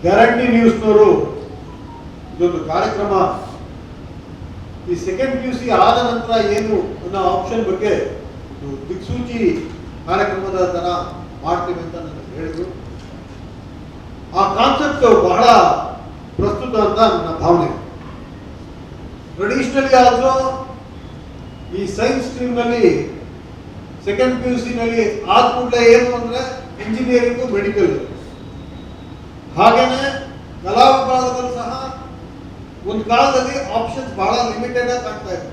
Guarantee ನ್ಯೂಸ್ನವರು ಇದೊಂದು ಕಾರ್ಯಕ್ರಮ, ಈ ಸೆಕೆಂಡ್ PUC ಆದ ನಂತರ ಏನು ಅನ್ನೋ ಆಪ್ಷನ್ ಬಗ್ಗೆ ದಿಕ್ಸೂಚಿ ಕಾರ್ಯಕ್ರಮದ ತರ ಮಾಡ್ತೀವಿ ಅಂತ ನನಗೆ ಹೇಳಿದ್ರು. ಆ ಕಾನ್ಸೆಪ್ಟ್ ಬಹಳ ಪ್ರಸ್ತುತ ಅಂತ ನನ್ನ ಭಾವನೆ. ಟ್ರೆಡಿಷನಲಿ ಆಲ್ಸೋ ಈ ಸೈನ್ಸ್ ಸ್ಟ್ರೀಮ್ ನಲ್ಲಿ ಸೆಕೆಂಡ್ PUC ನಲ್ಲಿ ಆದ ಕೂಡಲೇ ಏನು ಅಂದ್ರೆ ಇಂಜಿನಿಯರಿಂಗು ಮೆಡಿಕಲ್, ಹಾಗೇನೆ ಕಲಾ ವಿಭಾಗದಲ್ಲಿ ಸಹ ಒಂದು ಕಾಲದಲ್ಲಿ ಆಪ್ಷನ್ಸ್ ಬಹಳ ಲಿಮಿಟೆಡ್ ಆಗಿ ಕಾಣ್ತಾ ಇತ್ತು.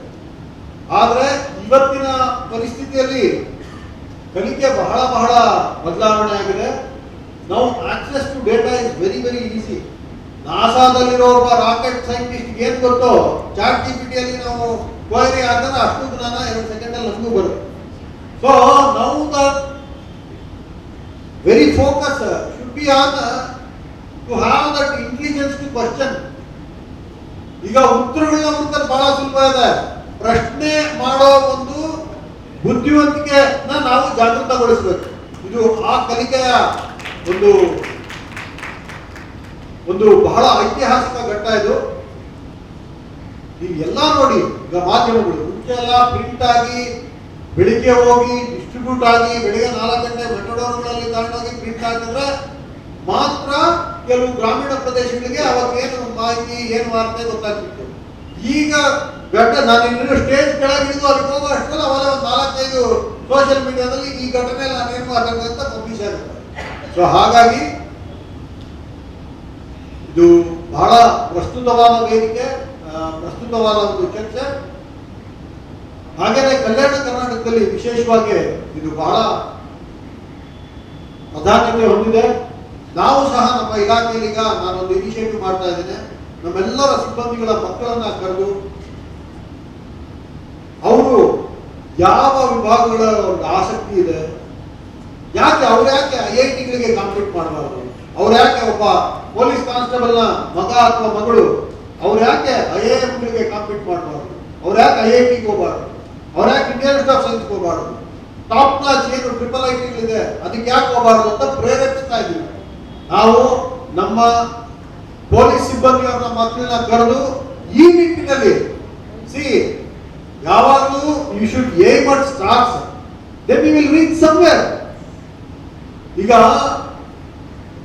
ಆದ್ರೆ ಇವತ್ತಿನ ಪರಿಸ್ಥಿತಿಯಲ್ಲಿ ಕಲಿಕೆ ಬಹಳ ಬಹಳ ಬದಲಾವಣೆ ಆಗಿದೆ. ನಾವು access to data is very very easy. ನಾಸಾದಲ್ಲಿರೋ ಒಬ್ಬ ರಾಕೆಟ್ ಸೈಂಟಿಸ್ಟ್ ಏನ್ ಗೊತ್ತೋ ಚಾಟ್ GPT ಅಲ್ಲಿ ನಾವು ಕ್ವೈರಿ ಹಾಕಿದ್ರೆ ಅಷ್ಟು ಜ್ಞಾನ 2 ಸೆಕೆಂಡ್ ಅಲ್ಲಿ ನಮಗೂ ಬರುತ್ತೆ. So now the very focus should be on to have that intelligence to question. ಈಗ ಉತ್ತರಗಳನ್ನ ಹುಡುಕಲು ಬಹಳ ಸುಲಭ ಇದೆ. ಪ್ರಶ್ನೆ ಮಾಡೋ ಒಂದು ಬುದ್ಧಿವಂತಿಕೆನ ನಾವು ಜಾಗೃತಗೊಳಿಸಬೇಕು. ಇದು ಆ ಕಲಿಕೆಯ ಒಂದು ಒಂದು ಬಹಳ ಐತಿಹಾಸಿಕ ಘಟ್ಟ ಇದು. ನೀವೆಲ್ಲ ನೋಡಿ, ಈಗ ಮಾಧ್ಯಮಗಳು ಮುಂಚೆ ಎಲ್ಲ ಪ್ರಿಂಟ್ ಆಗಿ ಬೆಳಿಗ್ಗೆ ಹೋಗಿ ಡಿಸ್ಟ್ರಿಬ್ಯೂಟ್ ಆಗಿ ಬೆಳಿಗ್ಗೆ 4 ಗಂಟೆ ಮೆಟ್ರೋಗಳಲ್ಲಿ ತಗೊಂಡೋಗಿ ಪ್ರಿಂಟ್ ಆಗಿದ್ರೆ ಮಾತ್ರ ಕೆಲವು ಗ್ರಾಮೀಣ ಪ್ರದೇಶಗಳಿಗೆ ಅವಾಗ ಏನು ಮಾಹಿತಿ ಏನು ವಾರ್ತೆ ಗೊತ್ತಾಗ್ತಿತ್ತು. ಈಗ ಘಟನೆ ನಾನು ಇನ್ನೂ ಸ್ಟೇಜ್ ಕೆಳಗಿಳಿದು ಅಲ್ಲಿ ಹೋಗೋ ಅಷ್ಟರಲ್ಲಿ ಅವಾಗ ಒಂದು 4-5 ಸೋಷಿಯಲ್ ಮೀಡಿಯಾದಲ್ಲಿ ಈ ಘಟನೆ ನಾನೇನು ಮಾತಾಡಿದೆ ಅಂತ ಪಬ್ಲಿಷ್ ಆಗುತ್ತೆ. ಸೊ ಹಾಗಾಗಿ ಇದು ಬಹಳ ಪ್ರಸ್ತುತವಾದ ವೇದಿಕೆ, ಪ್ರಸ್ತುತವಾದ ಒಂದು ಚರ್ಚೆ. ಹಾಗೇನೆ ಕಲ್ಯಾಣ ಕರ್ನಾಟಕದಲ್ಲಿ ವಿಶೇಷವಾಗಿ ಇದು ಬಹಳ ಪ್ರಾಧಾನ್ಯತೆ ಹೊಂದಿದೆ. ನಾವು ಸಹ ನಮ್ಮ ಇಲಾಖೆಯಲ್ಲಿ ಈಗ ನಾನೊಂದು ಇನಿಷಿಯೇಟಿವ್ ಮಾಡ್ತಾ ಇದ್ದೇನೆ. ನಮ್ಮೆಲ್ಲರ ಸಿಬ್ಬಂದಿಗಳ ಮಕ್ಕಳನ್ನ ಕರೆದು ಅವರು ಯಾವ ವಿಭಾಗಗಳ ಆಸಕ್ತಿ ಇದೆ, ಅವ್ರು ಯಾಕೆ IIT-ಗಳಿಗೆ ಕಾಂಪೀಟ್ ಮಾಡಬಾರ್ದು, ಅವ್ರು ಯಾಕೆ ಒಬ್ಬ ಪೊಲೀಸ್ ಕಾನ್ಸ್ಟೇಬಲ್ನ ಮಗ ಅಥವಾ ಮಗಳು ಅವ್ರು ಯಾಕೆ IIM-ಗಳಿಗೆ ಕಾಂಪೀಟ್ ಮಾಡಬಾರ್ದು, ಅವ್ರು ಯಾಕೆ IIT-ಗೆ ಹೋಗಬಾರ್ದು, ಅವ್ರು ಯಾಕೆ ಇಂಡಿಯನ್ ಇನ್ಸ್ಟಿಟ್ಯೂಟ್ ಆಫ್ ಸೈನ್ಸ್ಗೆ ಹೋಗಬಾರ್ದು, ಟಾಪ್ ಕ್ಲಾಸ್ ಏನು IIT-ಗಳಿದೆ ಅದಕ್ಕೆ ಯಾಕೆ ಹೋಗಬಾರ್ದು ಅಂತ ಪ್ರೇರೇಪಿಸ್ತಾ ಇದ್ದೀವಿ. ನಾವು ನಮ್ಮ ಪೊಲೀಸ್ ಸಿಬ್ಬಂದಿಯವರ ಮಕ್ಕಳನ್ನ ಕರೆದು ಈ ನಿಟ್ಟಿನಲ್ಲಿ ಯಾವಾಗಲೂ you should aim at stars, then you will reach somewhere. ಈಗ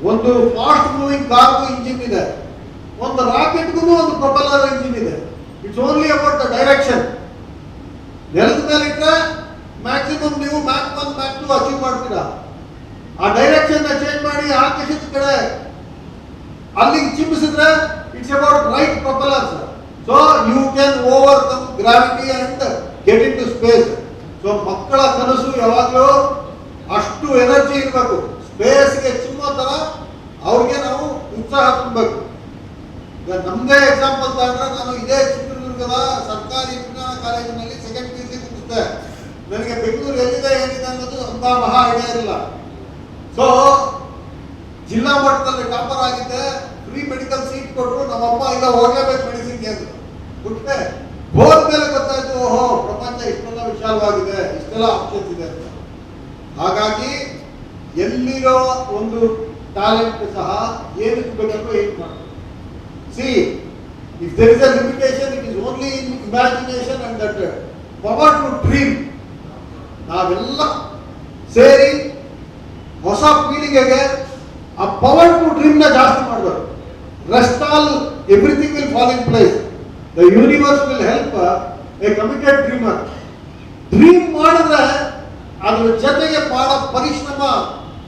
ಒಂದು ಫಾಸ್ಟ್ ಮೂವಿಂಗ್ ಕಾರ್ಗೂ ಇಂಜಿನ್ ಇದೆ, ಒಂದು ರಾಕೆಟ್ಗೂ ಒಂದು ಪ್ರೊಪೆಲ್ಲರ್ ಇಂಜಿನ್ ಇದೆ. It's only about the direction. ನೆಲದ ಮೇಲೆ ಇಟ್ಟರೆ ಮ್ಯಾಕ್ಸಿಮಮ್ ನೀವು ಮ್ಯಾಕ್ 1 ಮ್ಯಾಕ್ 2 ಅಚೀವ್ ಮಾಡ್ತೀರಾ. ಆ ಡೈರೆಕ್ಷನ್ ಚೇಂಜ್ ಮಾಡಿ ಆಕಾಶದ ಕಡೆ ಅಲ್ಲಿಗೆ ಚಿಮ್ಮಿಸಿದ್ರೆ it's about right propellers. So you can overcome gravity and get in to space. So ಮಕ್ಕಳ ಕನಸು ಯಾವಾಗಲೂ ಅಷ್ಟು ಎನರ್ಜಿ ಇರಬೇಕು, ಸ್ಪೇಸ್ಗೆ ಚಿಮ್ಮೋ ತರ ಅವ್ರಿಗೆ ನಾವು ಉತ್ಸಾಹ ತುಂಬಬೇಕು. ಈಗ ನಮ್ದೇ ಎಕ್ಸಾಂಪಲ್ ತಗೊಂಡ್ರೆ, ನಾನು ಇದೇ ಚಿತ್ರದುರ್ಗದ ಸರ್ಕಾರಿ ವಿಜ್ಞಾನ ಕಾಲೇಜಿನಲ್ಲಿ ಸೆಕೆಂಡ್ PUC ಮುಗಿಸಿದೆ. ನನಗೆ ಬೆಂಗಳೂರು ಎಲ್ಲಿದೆ ಏನಿದೆ ಅನ್ನೋದು ಅಂತ ಮಹಾ ಐಡಿಯಾ ಇರಲಿಲ್ಲ. ಸೊ ಜಿಲ್ಲಾ ಮಟ್ಟದಲ್ಲಿ ಟಾಪರ್ ಆಗಿದ್ದೆ. ಫ್ರೀ ಮೆಡಿಕಲ್ ಸೀಟ್ ಕೊಟ್ಟರು. ನಮ್ಮಪ್ಪ ಇಲ್ಲ ಹೋಗಲೇಬೇಕು ಮೆಡಿಸಿನ್ಗೆ ಅಂತ ಬಿಟ್ಟೆ. ಹೋದ್ಮೇಲೆ ಗೊತ್ತಾಯ್ತು, ಓಹೋ ಪ್ರಪಂಚ ಇಷ್ಟೆಲ್ಲ ವಿಶಾಲವಾಗಿದೆ, ಇಷ್ಟೆಲ್ಲ ಆಪ್ಷನ್ಸ್ ಇದೆ ಅಂತ. ಹಾಗಾಗಿ ಎಲ್ಲಿರೋ ಒಂದು ಟ್ಯಾಲೆಂಟ್ ಸಹ ಏನಕ್ಕೆ ಬೇಕಾದ್ರೂ ಏನ್ ಮಾಡ್ತಾರೆ. If there is a limitation, it is only in imagination and that power to dream. ನಾವೆಲ್ಲ ಸೇರಿ ಹೊಸ ಪೀಳಿಗೆಗೆ ಆ ಪವರ್ ಟು ಡ್ರೀಮ್ ನ ಜಾಸ್ತಿ ಮಾಡಬೇಕು. Rest all everything will fall in place. The universe will help a committed dreamer. Dream ಮಾಡಿದ್ರೆ ಅದ್ರ ಜೊತೆಗೆ ಬಹಳ ಪರಿಶ್ರಮ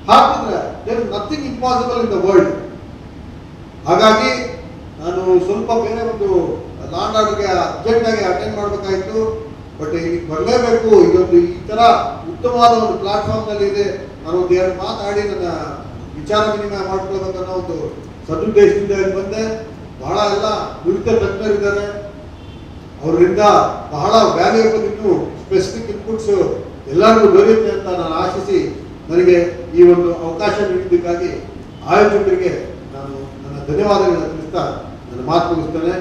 ಹಾಕಿದ್ರೆ there is nothing impossible in the world. ಹಾಗಾಗಿ ನಾನು ಸ್ವಲ್ಪ ಬೇರೆ ಒಂದು ಲಾಂಡ್ ಆರ್ಡರ್ಗೆ ಅರ್ಜೆಂಟ್ ಆಗಿ ಅಟೆಂಡ್ ಮಾಡಬೇಕಾಯಿತು. ಬಟ್ ಇಲ್ಲಿ ಬರಲೇಬೇಕು. ಇದೊಂದು ಈ ತರ ಉತ್ತಮವಾದ ಒಂದು ಪ್ಲಾಟ್ಫಾರ್ಮ್ ನಲ್ಲಿ ಇದೆ. ನಾನು ಒಂದು 2 ಮಾತಾಡಿ ನನ್ನ ವಿಚಾರ ವಿನಿಮಯ ಮಾಡ್ಕೊಳ್ಬೇಕನ್ನೋ ಒಂದು ಸದುದ್ದೇಶದಿಂದ ಇಲ್ಲಿ ಬಂದೆ. ಬಹಳ ಎಲ್ಲ ನುರಿತ ತಜ್ಞರಿದ್ದಾರೆ, ಅವರಿಂದ ಬಹಳ ವ್ಯಾಲ್ಯೂಯಬಲ್ ಇನ್ನು ಸ್ಪೆಸಿಫಿಕ್ ಇನ್ಪುಟ್ಸ್ ಎಲ್ಲರಿಗೂ ದೊರೆಯುತ್ತೆ ಅಂತ ನಾನು ಆಶಿಸಿ ನನಗೆ ಈ ಒಂದು ಅವಕಾಶ ನೀಡಿದ್ದಕ್ಕಾಗಿ ಆಯೋಜಕರಿಗೆ ನಾನು ನನ್ನ ಧನ್ಯವಾದಗಳನ್ನು ತಿಳಿಸ್ತಾ ನನ್ನ ಮಾತು ಮುಗಿಸ್ತೇನೆ.